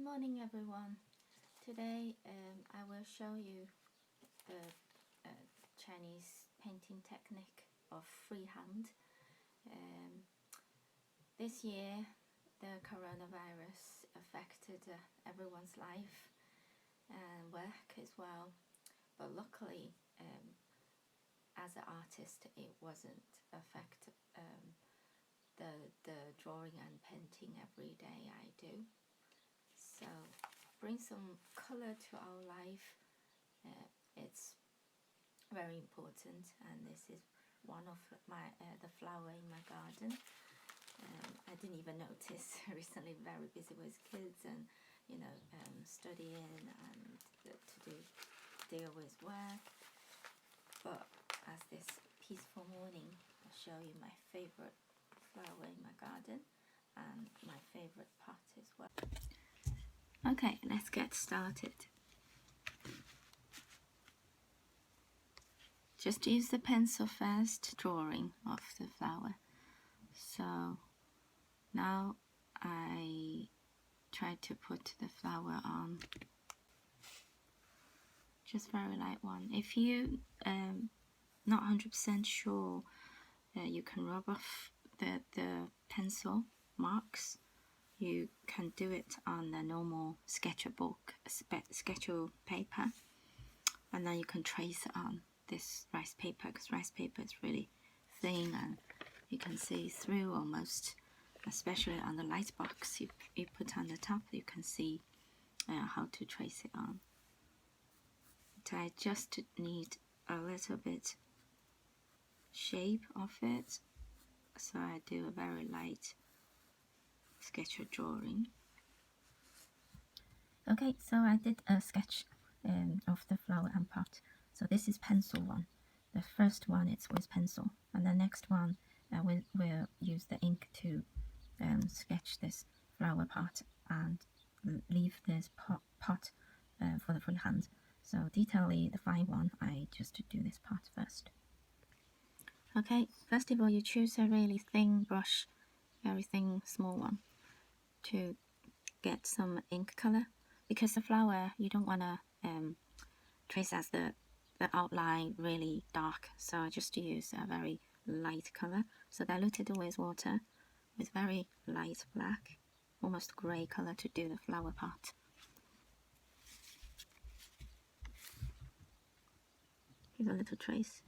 morning everyone. Today I will show you the Chinese painting technique of freehand. This year the coronavirus affected everyone's life and work as well, but luckily as an artist it wasn't affect the drawing and painting every day I do. So bring some color to our life. It's very important, and this is one of my the flower in my garden. I didn't even notice recently, very busy with kids and studying and to deal with work. But as this peaceful morning, I'll show you my favorite flower in my garden and my favorite pot as well. Okay, let's get started. Just use the pencil first, drawing of the flower. So now I try to put the flower on. Just very light one. If you not 100% sure, you can rub off the pencil marks. You can do it on the normal sketchbook, sketch paper, and then you can trace it on this rice paper, because rice paper is really thin and you can see through almost, especially on the light box you put on the top. You can see how to trace it on. But I just need a little bit shape of it, so I do a very light sketch or drawing. Okay, so I did a sketch of the flower and pot. So this is pencil one. The first one is with pencil, and the next one we'll use the ink to sketch this flower pot and leave this pot for the freehand. So detailing the fine one, I just do this part first. Okay, first of all you choose a really thin brush, very thin small one, to get some ink color, because the flower you don't want to trace as the outline really dark, so I just use a very light color. So diluted with water with very light black, almost grey color, to do the flower part. Give a little trace.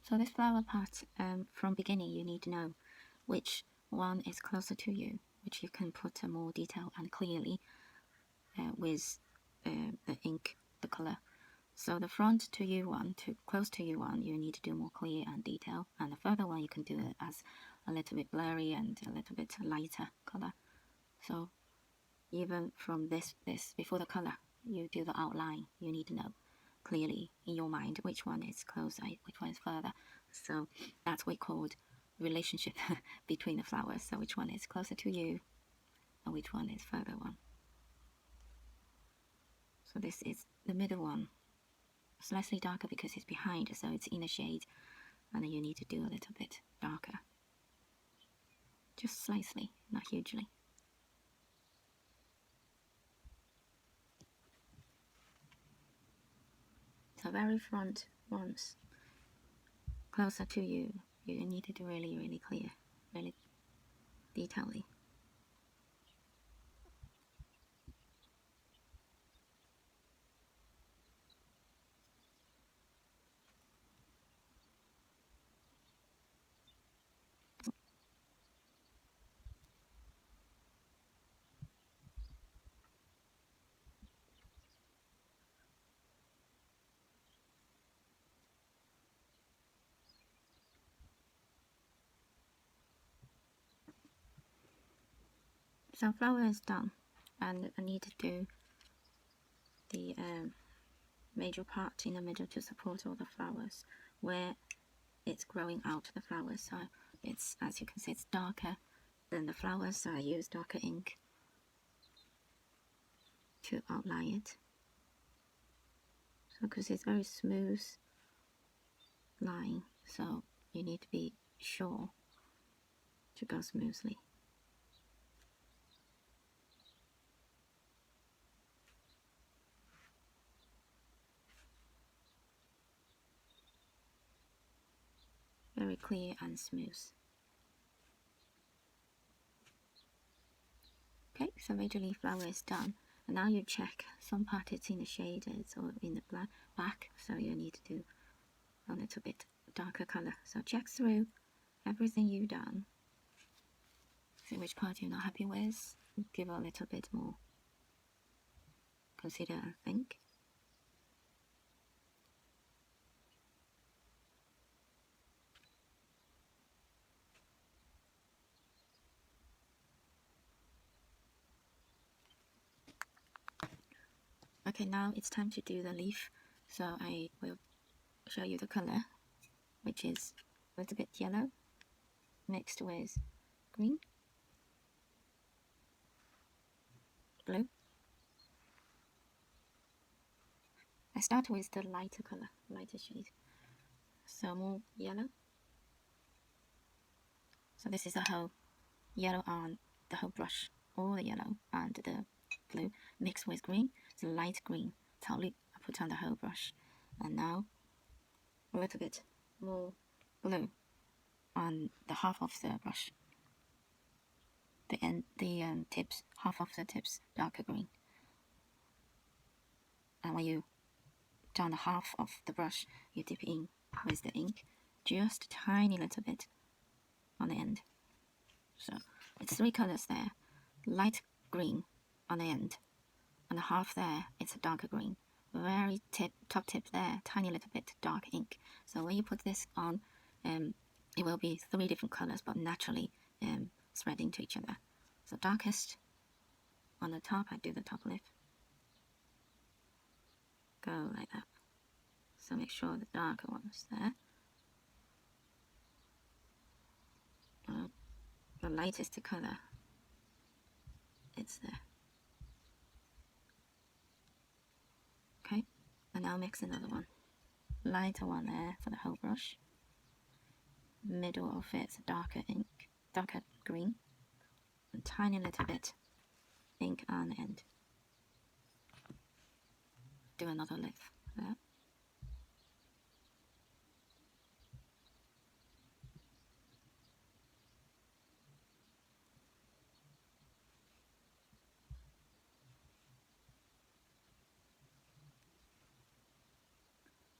So this flower part, from beginning you need to know which one is closer to you, which you can put more detail and clearly with the ink, the color. So the front to you one, to close to you one, you need to do more clear and detail, and the further one you can do it as a little bit blurry and a little bit lighter color. So even from this before the color, you do the outline. You need to know clearly in your mind which one is closer, which one is further. So that's what we called relationship between the flowers. So which one is closer to you and which one is further one. So this is the middle one, slightly darker because it's behind, so it's in the shade, and then you need to do a little bit darker, just slightly, not hugely. So very front ones closer to you, you need to do really clear, really detailing. So flower is done, and I need to do the major part in the middle to support all the flowers where it's growing out the flowers. So it's, as you can see, it's darker than the flowers, so I use darker ink to outline it. So because it's very smooth line, so you need to be sure to go smoothly. Very clear and smooth. Okay, so major leaf flower is done. And now you check some part it's in the shaded or in the black, so you need to do a little bit darker color. So check through everything you've done. See which part you're not happy with. Give a little bit more. Consider and think. Okay, now it's time to do the leaf. So I will show you the color, which is a little bit yellow mixed with green, blue. I start with the lighter color, lighter shade. So more yellow. So this is the whole yellow on the whole brush, all the yellow and the blue mixed with green. The light green, 草绿, I put on the whole brush. And now a little bit more blue on the half of the brush. The end, the tips, half of the tips, darker green. And when you down the half of the brush, you dip in with the ink, just tiny little bit on the end. So it's three colors there, light green on the end, and the half there it's a darker green. Very top tip there, tiny little bit dark ink. So when you put this on, it will be three different colors, but naturally spreading to each other. So darkest on the top, I do the top lip. Go like that. So make sure the darker one is there. The lightest color, it's there. Okay, and now mix another one. Lighter one there for the whole brush. Middle of it's darker ink, darker green. A tiny little bit ink on the end. Do another lip there.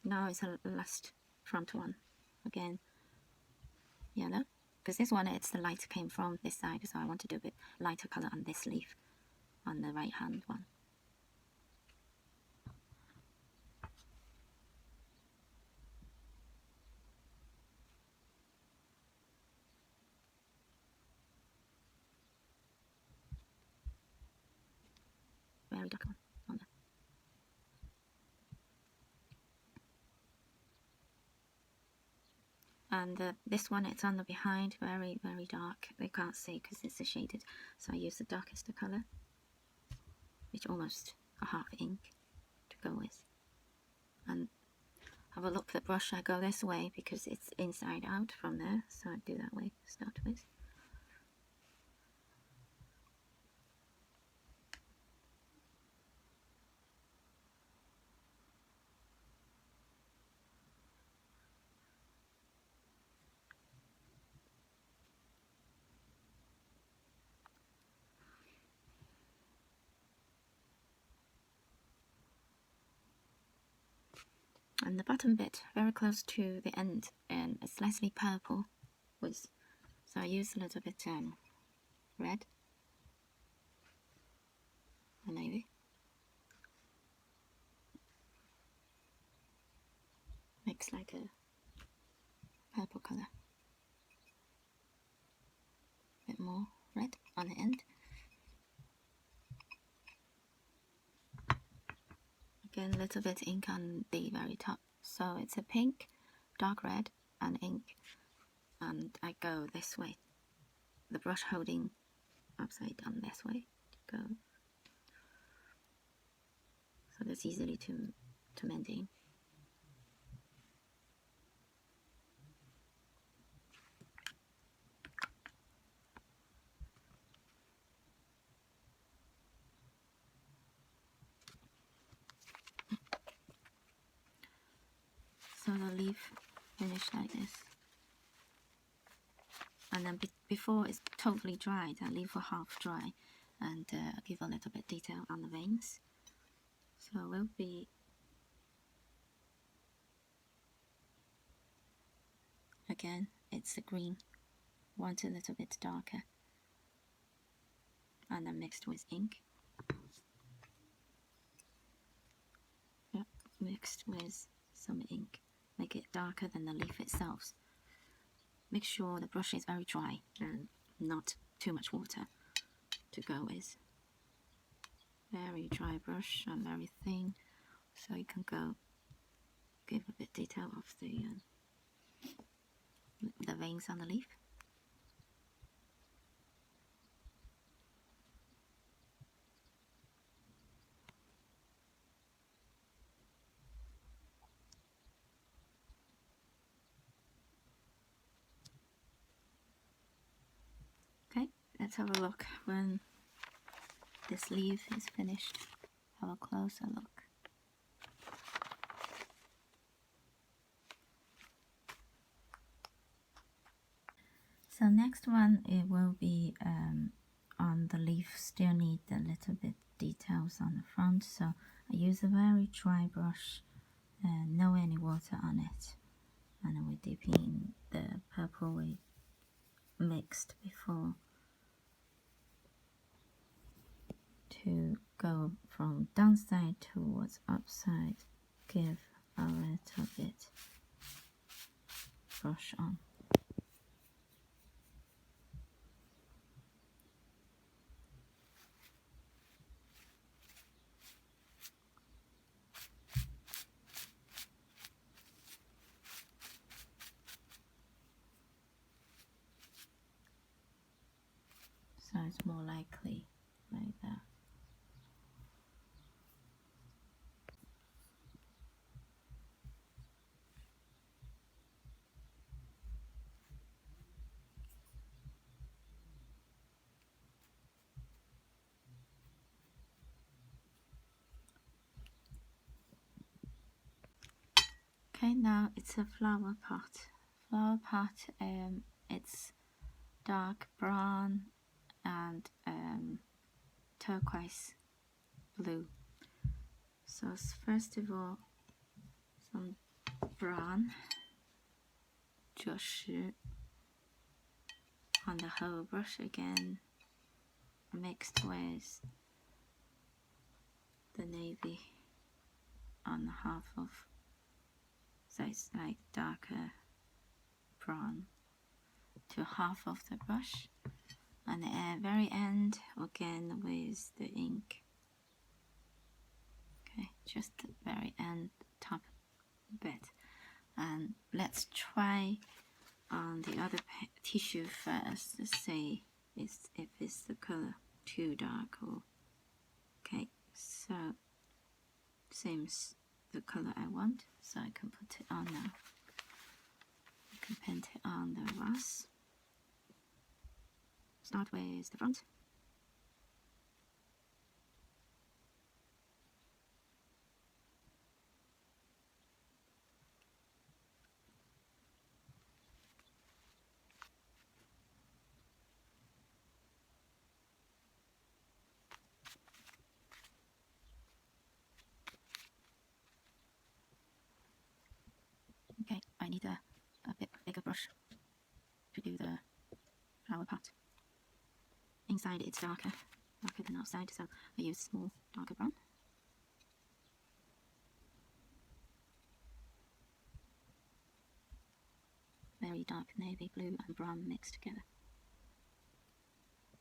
Now it's the last front one. Again, yellow. Because this one, it's the light came from this side, so I want to do a bit lighter color on this leaf, on the right hand one. Very dark one on there. And this one, it's on the behind, very, very dark. You can't see because it's shaded. So I use the darkest color, which almost a half ink to go with. And have a look at the brush. I go this way because it's inside out from there. So I do that way to start with. And the bottom bit, very close to the end, and it's slightly purple with, so I use a little bit red or navy. Makes like a purple color. A bit more red on the end. then a little bit ink on the very top. So it's a pink, dark red, and ink. And I go this way. The brush holding upside down this way to go. So that's easily to maintain. So the leaf finished like this. And then before it's totally dried, I leave for half dry and give a little bit detail on the veins. So it will be again, it's the green, want a little bit darker, and then mixed with ink. Yep, mixed with some ink, make it darker than the leaf itself. Make sure the brush is very dry and not too much water to go with. Very dry brush and very thin, so you can go give a bit detail of the veins on the leaf. Okay, let's have a look when this leaf is finished. Have a closer look. So next one, it will be on the leaf, still need a little bit details on the front. So I use a very dry brush and no any water on it. And we dip in the purple we mixed before to go from downside towards upside. Give a little bit brush on. So it's more likely like that. Okay, now it's a flower pot. Flower pot, it's dark brown and turquoise blue. So first of all, some brown 就是 on the whole brush again, mixed with the navy on half of, so it's like darker brown to half of the brush, and the very end again with the ink. Okay, just the very end top bit. And let's try on the other tissue first to see if it's the color too dark or okay. So seems the color I want, so I can put it on now. I can paint it on the vase. Start with the front. Okay, I need a bit bigger brush to do the flower pot. Inside it's darker than outside, so I use small darker brown. Very dark navy blue and brown mixed together.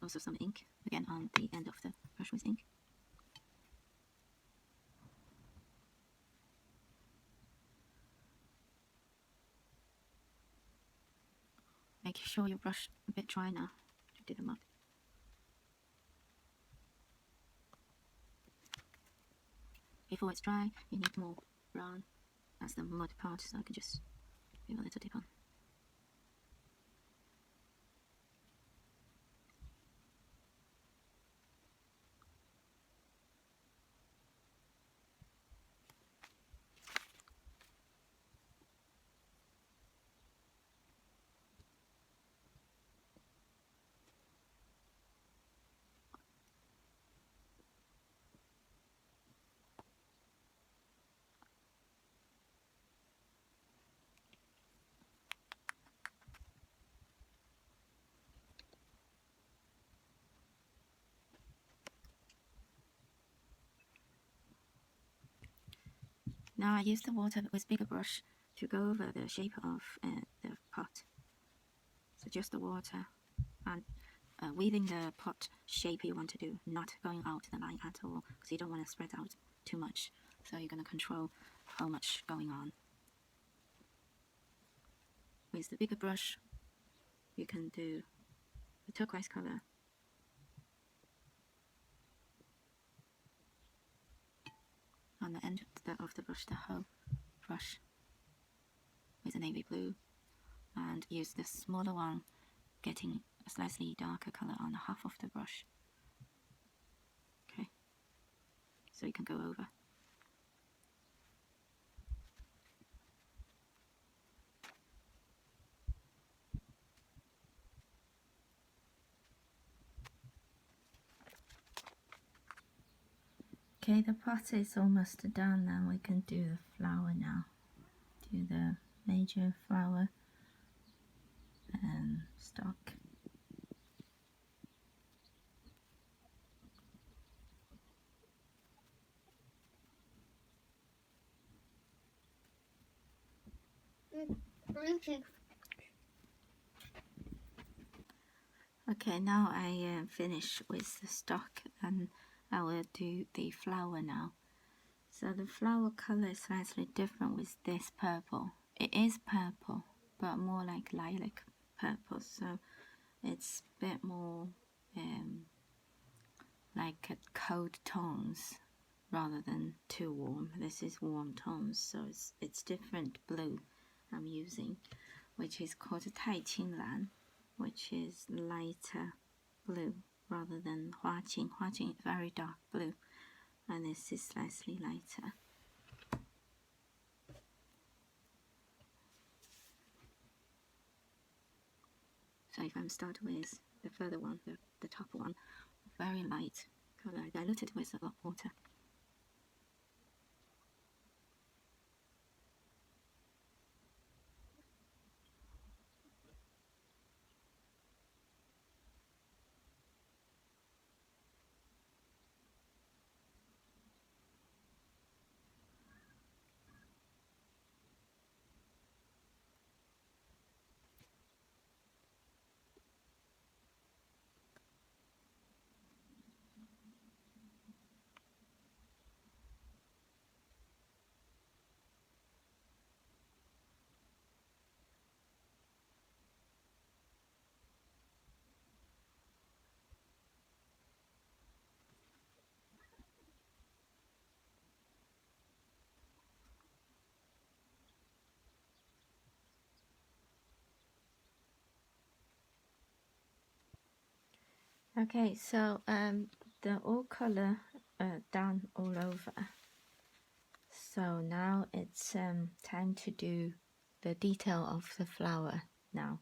Also some ink, again on the end of the brush with ink. make sure your brush a bit dry now to do the mud. Before it's dry, you need more brown. That's the mud part, so I can just give a little dip on. Now I use the water with bigger brush to go over the shape of the pot. So just the water and within the pot shape you want to do, not going out the line at all, because you don't want to spread out too much. So you're going to control how much going on. With the bigger brush, you can do the turquoise color. On the end of the brush, the whole brush with a navy blue, and use the smaller one, getting a slightly darker color on half of the brush. Okay, so you can go over. Okay, the pot is almost done now. We can do the flower now. Do the major flower and stalk. Okay, now I finish with the stalk, and I will do the flower now. So the flower color is slightly different with this purple. It is purple, but more like lilac purple, so it's a bit more like cold tones rather than too warm. This is warm tones, so it's different blue I'm using, which is called 太清蓝, which is lighter blue rather than 花青. 花青 very dark blue, and this is slightly lighter. So if I'm start with the further one, the top one, very light color, diluted with a lot of water. Okay, so the all color done all over. So now it's time to do the detail of the flower now.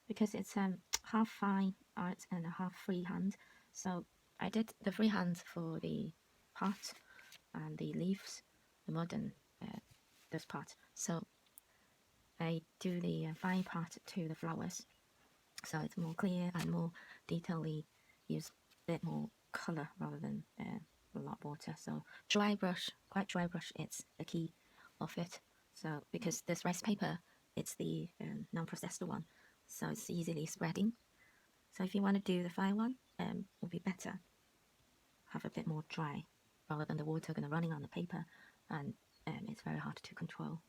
Because it's half fine art and half freehand, so I did the freehand for the pot and the leaves, the modern this part. So I do the fine part to the flowers, so it's more clear and more detailedly, use a bit more color rather than a lot of water. So dry brush, quite dry brush, it's the key of it. So because this rice paper, it's the non-processed one, so it's easily spreading. So if you want to do the fine one, it will be better have a bit more dry rather than the water going to running on the paper, and it's very hard to control.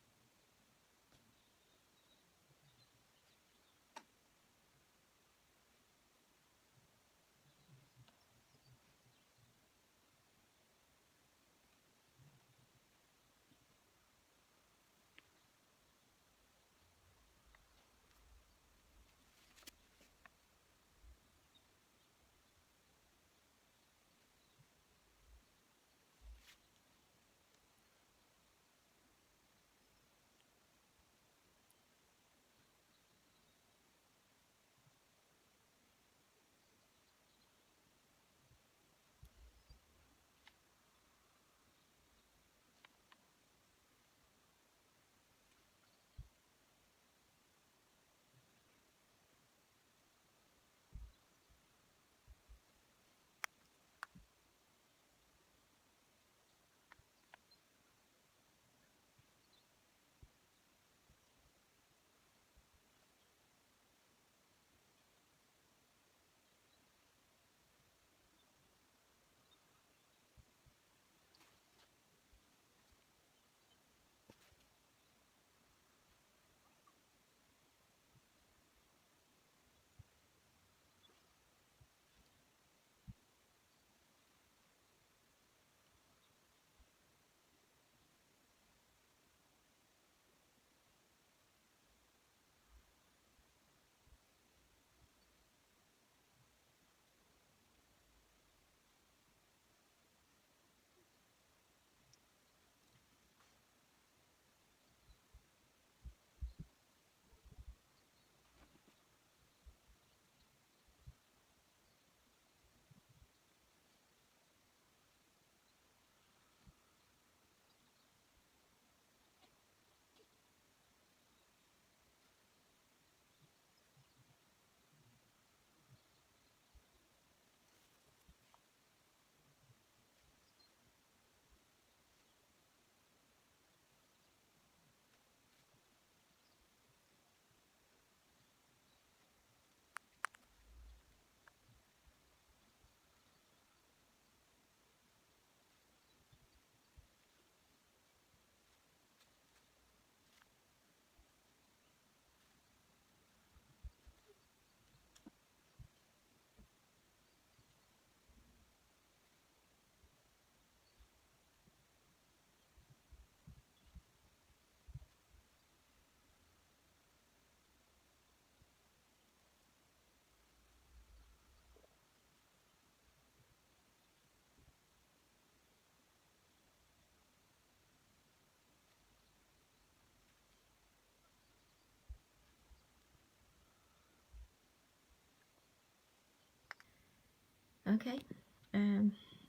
Okay,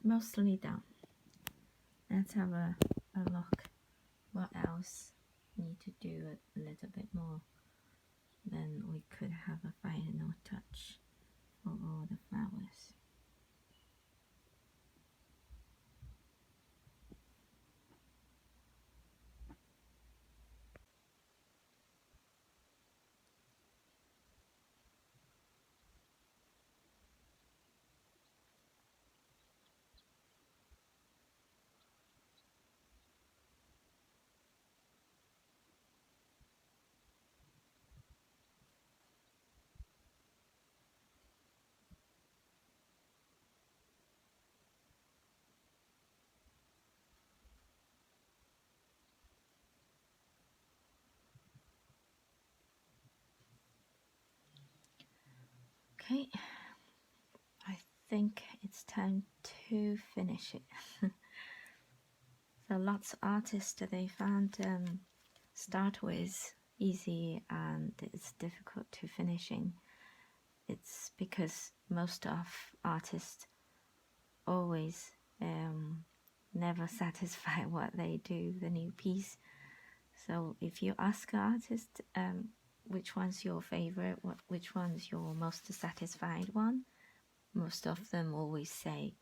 mostly done. Let's have a look. What else need to do a little bit more? Then we could have a final touch for all the flowers. Okay, I think it's time to finish it. So lots of artists they found start with easy and it's difficult to finishing. It's because most of artists always never satisfy what they do, the new piece. So if you ask an artist which one's your favorite, which one's your most satisfied one, most of them always say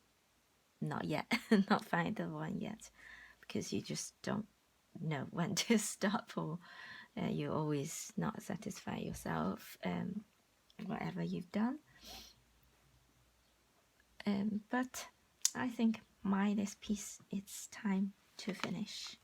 not yet, not find the one yet, because you just don't know when to stop, or you always not satisfy yourself whatever you've done. But I think this piece, it's time to finish.